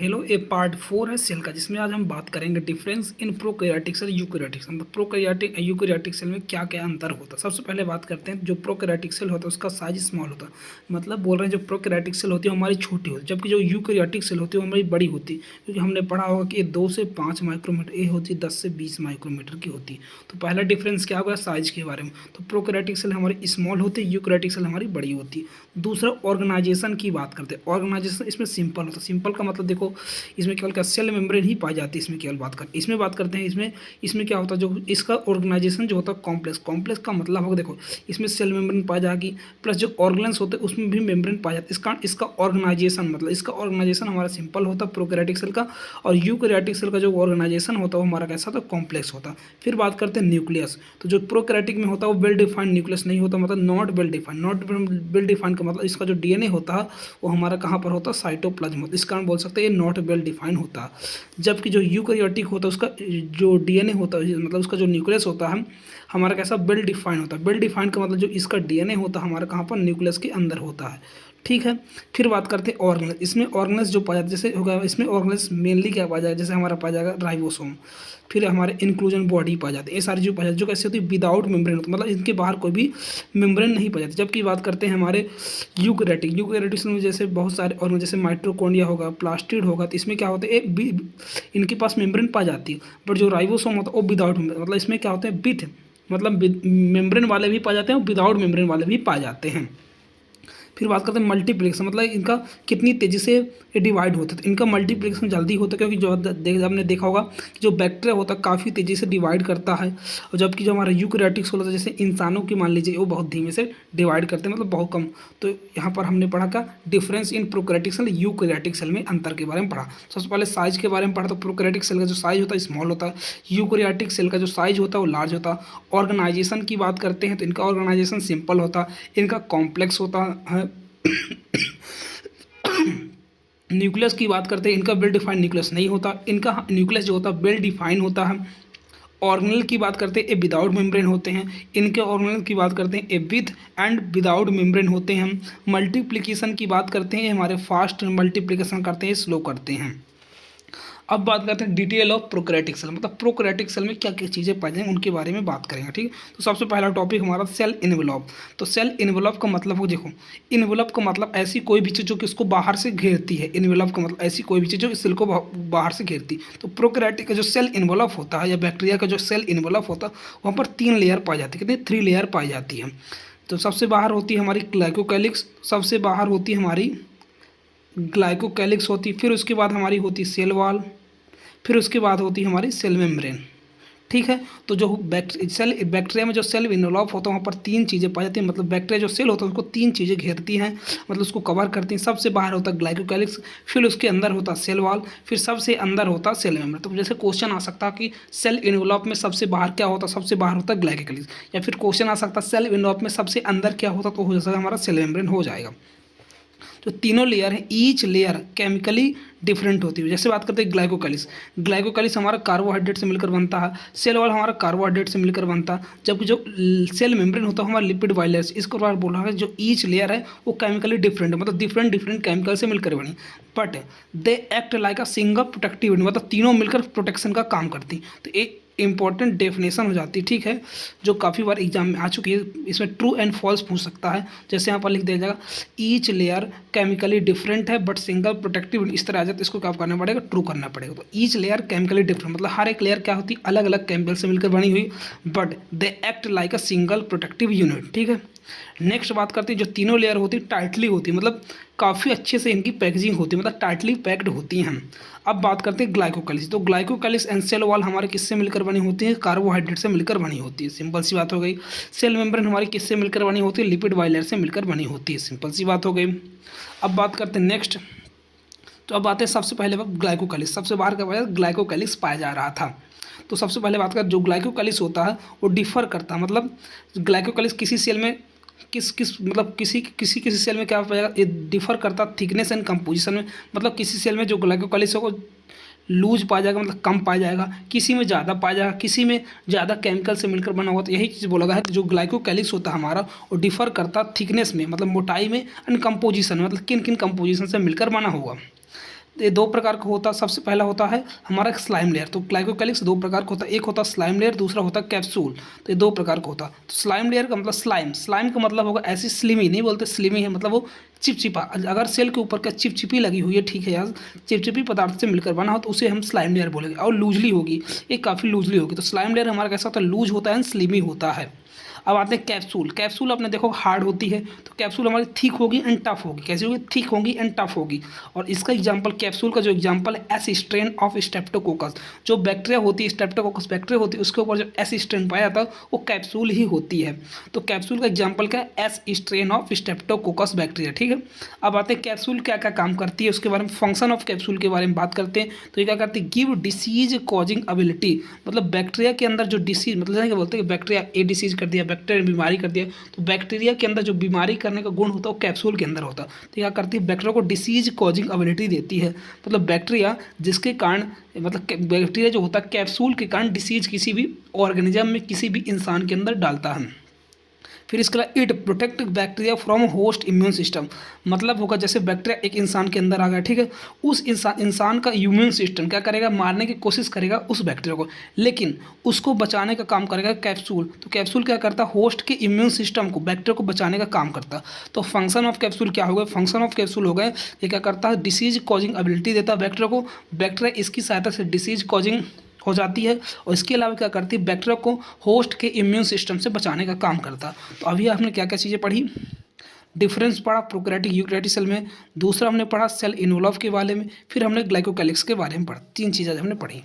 Hello, ये part 4 है cell का, जिसमें आज हम बात करेंगे difference in prokaryotic cell eukaryotic cell. मतलब प्रोकैरियोटिक यूकैरियोटिक सेल में क्या क्या अंतर होता है। सबसे पहले बात करते हैं, जो प्रोकैरियोटिक सेल होता है उसका साइज स्मॉल होता है। मतलब बोल रहे हैं जो प्रोकैरियोटिक सेल होती है हमारी छोटी होती है, जबकि जो यूकैरियोटिक सेल होती है वो हमारी बड़ी होती है। क्योंकि हमने पढ़ा होगा कि ये 2 से 5 माइक्रोमीटर, ये होती है 10 से 20 माइक्रोमीटर की होती है। तो पहला डिफरेंस क्या होगा साइज के बारे में। तो प्रोकैरियोटिक सेल हमारी स्मॉल होती है, यूकैरियोटिक सेल हमारी बड़ी होती है। दूसरा ऑर्गेनाइजेशन की बात करते हैं। ऑर्गेनाइजेशन इसमें सिंपल होता है। सिंपल का मतलब देखो, इसमें केवल क्या सेल मेम्ब्रेन ही पाई जाती है। इसमें केवल बात करते हैं इसमें इसमें क्या होता है, जो इसका ऑर्गेनाइजेशन जो होता है कॉम्प्लेक्स। कॉम्प्लेक्स का मतलब होगा, देखो इसमें सेल मेम्ब्रेन पाई जाएगी, प्लस जो ऑर्गन्स होते हैं उसमें भी मेम्ब्रेन पाई जाती है। इसका ऑर्गेनाइजेशन मतलब इसका ऑर्गेनाइजेशन हमारा सिंपल होता है प्रोकैरियोटिक सेल का। और यूकैरियोटिक सेल का जो ऑर्गेनाइजेशन होता है वो हमारा कैसा होता है, कॉम्प्लेक्स होता है। फिर बात करते हैं न्यूक्लियस। तो जो प्रोकैरियोटिक में होता है वो वेल डिफाइंड न्यूक्लियस नहीं होता, मतलब not well defined. Not well defined का मतलब इसका जो डीएनए होता है वो हमारा कहाँ पर होता है, साइटोप्लाज्म होता है। इस कारण बोल सकते हैं ये नॉट वेल डिफाइंड होता है। जबकि जो यूकैरियोटिक होता है उसका जो डीएनए होता है, मतलब उसका जो न्यूक्लियस होता है हमारा कैसा, वेल डिफाइंड होता है। वेल डिफाइंड का मतलब जो इसका डीएनए होता है हमारा कहाँ पर, न्यूक्लियस के अंदर होता है। ठीक है। फिर बात करते हैं ऑर्गेनेज। इसमें ऑर्गेनेज जो पाया जाता है, जैसे होगा इसमें ऑर्गेनेज मेनली क्या पाया जाएगा, जैसे हमारा पाया जाएगा राइबोसोम। फिर हमारे इंक्लूजन बॉडी पाई जाती है। ये सारी जो पाई जाती है जो कैसे होती है, विदाउट मेम्ब्रेन होती है, मतलब इनके बाहर कोई भी मेम्ब्रेन नहीं पाई जाती। जबकि बात करते हैं हमारे यूकैरियोटिक में जैसे बहुत सारे और जैसे माइटोकॉन्ड्रिया होगा, प्लास्टिड होगा, तो इसमें क्या होता है इनके पास मेम्ब्रेन पाई जाती है। बट जो राइबोसोम होता है वो विदाउट मेम्ब्रेन, मतलब इसमें क्या होते हैं विथ, मतलब मेम्ब्रेन वाले भी पाए जाते हैं और विदाउट मेम्ब्रेन वाले भी पाए जाते हैं। फिर बात करते हैं मल्टीप्लिकेशन, मतलब इनका कितनी तेज़ी से ये डिवाइड होता है। तो इनका मल्टीप्लिकेशन जल्दी होता है, क्योंकि जो आपने देखा होगा कि जो बैक्टीरिया होता है काफ़ी तेज़ी से डिवाइड करता है। और जबकि जो हमारा यूकैरियोटिक्स होता है, जैसे इंसानों की मान लीजिए, वो बहुत धीमे से डिवाइड करते हैं, मतलब बहुत कम। तो यहाँ पर हमने पढ़ा क्या, difference in prokaryotic cell eukaryotic cell में अंतर के बारे में पढ़ा। सबसे पहले साइज के बारे में पढ़ा। तो प्रोकैरियोटिक सेल का जो साइज होता है स्मॉल होता है, यूकैरियोटिक सेल का जो साइज होता है वो लार्ज होता है। ऑर्गेनाइजेशन की बात करते हैं तो इनका ऑर्गेनाइजेशन सिंपल होता है, इनका कॉम्प्लेक्स होता है। न्यूक्लियस की बात करते हैं, इनका वेल डिफाइंड न्यूक्लियस नहीं होता, इनका न्यूक्लियस जो होता है वेल डिफाइंड होता है। ऑर्गेनल की बात करते हैं ये विदाउट मेम्ब्रेन होते हैं, इनके ऑर्गेनल की बात करते हैं ये विद एंड विदाउट मेम्ब्रेन होते हैं। मल्टीप्लिकेशन की बात करते हैं, ये हमारे फास्ट मल्टीप्लिकेशन करते हैं, स्लो करते हैं। अब बात करते हैं डिटेल ऑफ प्रोकैरियोटिक सेल, मतलब प्रोकैरियोटिक सेल में क्या क्या चीज़ें पाई जाएंगी उनके बारे में बात करेंगे। ठीक है। तो सबसे पहला टॉपिक हमारा सेल इन्वेलप। तो सेल इन्वेलप का मतलब हो, देखो इन्वेलप का मतलब ऐसी कोई भी चीज़ जो कि उसको बाहर से घेरती है। इन्वेलप का मतलब ऐसी कोई भी चीज़ जो इस सेल को बाहर से घेरती है। तो प्रोकैरियोटिक का जो सेल इन्वेलप होता है या बैक्टीरिया का जो सेल इन्वेलप होता है वहाँ पर 3 लेयर पाई जाती है। कितनी, 3 लेयर पाई जाती है। तो सबसे बाहर होती है हमारी ग्लाइकोकैलिक्स, सबसे बाहर होती है हमारी ग्लाइकोकैलिक्स होती, फिर उसके बाद हमारी होती सेल वॉल, फिर उसके बाद होती है हमारी सेल मेम्ब्रेन। ठीक है। तो जो बैक्टीरिया में जो सेल इन्वॉल्व होता है वहाँ पर 3 चीज़ें पाई जाती हैं, मतलब बैक्टीरिया जो सेल होता है उसको 3 चीज़ें घेरती हैं, मतलब उसको कवर करती हैं। सबसे बाहर होता है ग्लाइकोकैलिक्स, फिर उसके अंदर होता है सेल वॉल, फिर सबसे अंदर होता है सेल मेम्ब्रेन। तो जैसे क्वेश्चन आ सकता है कि सेल इन्वॉल्व में सबसे बाहर क्या होता है, सबसे बाहर होता है ग्लाइकोकैलिक्स। या फिर क्वेश्चन आ सकता है सेल इन्वॉल्व में सबसे अंदर क्या होता, तो हो जाएगा हमारा सेल मेम्ब्रेन हो जाएगा। जो तीनों लेयर हैं ईच लेयर केमिकली डिफरेंट होती है। जैसे बात करते हैं ग्लाइकोकैलिक्स, ग्लाइकोकैलिक्स हमारा कार्बोहाइड्रेट से मिलकर बनता है, सेल वॉल हमारा कार्बोहाइड्रेट से मिलकर बनता है, जबकि जो सेल मेम्ब्रेन होता है हमारा लिपिड बाइलेयर्स। इसको बार बोल रहा है जो ईच लेयर है वो केमिकली डिफरेंट है, मतलब डिफरेंट डिफरेंट केमिकल से मिलकर बनी, but they act like a single protective, मतलब तीनों मिलकर प्रोटेक्शन का काम करती। तो एक इंपॉर्टेंट डेफिनेशन हो जाती है। ठीक है। जो काफ़ी बार एग्जाम में आ चुकी है, इसमें ट्रू एंड फॉल्स पूछ सकता है। जैसे यहाँ पर लिख दिया जाएगा ईच लेयर केमिकली डिफरेंट है बट सिंगल प्रोटेक्टिव, इस तरह आ जाता है, इसको क्या करना पड़ेगा, ट्रू करना पड़ेगा। तो ईच लेयर केमिकली डिफरेंट मतलब हर एक लेयर क्या होती है, अलग अलग केमिकल से मिलकर बनी हुई, but they act like a single protective unit. ठीक है। नेक्स्ट बात करते हैं, जो तीनों लेयर होती है टाइटली होती है, मतलब काफ़ी अच्छे से इनकी पैकेजिंग होती है, मतलब टाइटली पैक्ड होती हैं। अब बात करते हैं ग्लाइकोकैलिक्स। तो ग्लाइकोकैलिक्स एंड सेल वॉल हमारे किससे मिलकर बनी होती है, कार्बोहाइड्रेट से मिलकर बनी होती है, सिंपल सी बात हो गई। सेल मेम्ब्रेन हमारी किससे मिलकर बनी होती है, लिपिड बाइलेयर से मिलकर बनी होती है, सिंपल सी बात हो गई। अब बात करते हैं नेक्स्ट। तो अब आते हैं सबसे पहले वक्त ग्लाइकोकैलिक्स, सबसे बाहर का वजह ग्लाइकोकैलिक्स पाया जा रहा था। तो सबसे पहले बात कर, जो ग्लाइकोकैलिक्स होता है वो डिफर करता है, मतलब ग्लाइकोकैलिक्स किसी सेल में मतलब किसी सेल में क्या पाएगा, ये डिफर करता थिकनेस एंड कंपोजिशन में, मतलब किसी सेल में जो ग्लाइकोकैलिक्स होगा लूज पाया जाएगा, मतलब कम पाया जाएगा, किसी में ज़्यादा पाया जाएगा, किसी में ज़्यादा केमिकल से मिलकर बना हुआ। तो यही चीज़ बोला गया है कि जो ग्लाइकोकैलिक्स होता है हमारा वो डिफर करता थिकनेस में, मतलब मोटाई में, एंड कंपोजिशन में, मतलब किन किन कंपोजिशन से मिलकर बना हुआ। तो ये दो प्रकार का होता है। सबसे पहला होता है हमारा स्लाइम लेयर। तो ग्लाइकोकैलिक्स दो प्रकार का होता है, एक होता है स्लाइम लेयर, दूसरा होता है कैप्सूल। तो ये दो प्रकार का होता है। तो स्लाइम लेयर का मतलब स्लाइम, स्लाइम का मतलब होगा ऐसी स्लिमी, नहीं बोलते स्लिमी है, मतलब वो चिपचिपा। अगर सेल के ऊपर का चिपचिपी लगी हुई है, ठीक है यार, चिपचिपी पदार्थ से मिलकर बना हो तो उसे हम स्लाइम लेयर बोलेंगे। और लूजली होगी, ये काफ़ी लूजली होगी। तो स्लाइम लेयर हमारा कैसा होता है, लूज होता है, स्लिमी होता है। अब आते हैं कैप्सूल। कैप्सूल आपने देखो हार्ड होती है, तो कैप्सूल हमारी थिक होगी एंड टफ होगी। कैसी होगी, थिक होगी एंड टफ होगी। और इसका एग्जांपल, कैप्सूल का जो एग्जांपल है, एस स्ट्रेन ऑफ स्ट्रेप्टोकोकस। जो बैक्टीरिया होती है, स्ट्रेप्टोकोकस बैक्टीरिया होती है, उसके ऊपर जो एस स्ट्रेन पाया जाता है वो कैप्सूल ही होती है। तो कैप्सूल का एग्जाम्पल क्या है, S strain of Streptococcus bacteria. ठीक है, अब आते हैं कैप्सूल क्या क्या काम करती है उसके बारे में, फंक्शन ऑफ कैप्सूल के बारे में बात करते हैं। तो ये क्या करती है, गिव डिसीज कॉजिंग एबिलिटी। मतलब बैक्टीरिया के अंदर जो डिसीज, मतलब क्या बोलते हैं, बैक्टीरिया ए डिसीज कर दिया, बैक्टीरिया ने बीमारी कर दिया, तो बैक्टीरिया के अंदर जो बीमारी करने का गुण होता है वो कैप्सूल के अंदर होता है। तो क्या करती है, बैक्टीरिया को डिसीज कॉजिंग एबिलिटी देती है। मतलब बैक्टीरिया जिसके कारण, मतलब बैक्टीरिया जो होता है कैप्सूल के कारण डिसीज किसी भी ऑर्गेनिज्म में, किसी भी इंसान के अंदर डालता है। फिर इसके अलावा it protect bacteria from host immune system. मतलब होगा जैसे बैक्टीरिया एक इंसान के अंदर आ गया, ठीक है, उस इंसान का इम्यून सिस्टम क्या करेगा, मारने की कोशिश करेगा उस बैक्टीरिया को, लेकिन उसको बचाने का काम करेगा कैप्सूल। तो कैप्सूल क्या करता है, होस्ट के इम्यून सिस्टम को, बैक्टीरिया को बचाने का काम करता है। तो फंक्शन ऑफ कैप्सूल क्या हो गए, फंक्शन ऑफ कैप्सूल हो गए, ये क्या करता है, डिसीज कॉजिंग एबिलिटी देता है बैक्टीरिया को। बैक्टीरिया इसकी सहायता से डिसीज कॉजिंग हो जाती है, और इसके अलावा क्या करती है, बैक्टीरिया को होस्ट के इम्यून सिस्टम से बचाने का काम करता है। तो अभी आपने क्या क्या चीज़ें पढ़ी, डिफरेंस पढ़ा प्रोकैरियोटिक यूकैरियोटिक सेल में, दूसरा हमने पढ़ा सेल इन्वॉल्व के बारे में, फिर हमने ग्लाइकोकैलिक्स के बारे में पढ़ा। तीन चीज़ें हमने पढ़ी।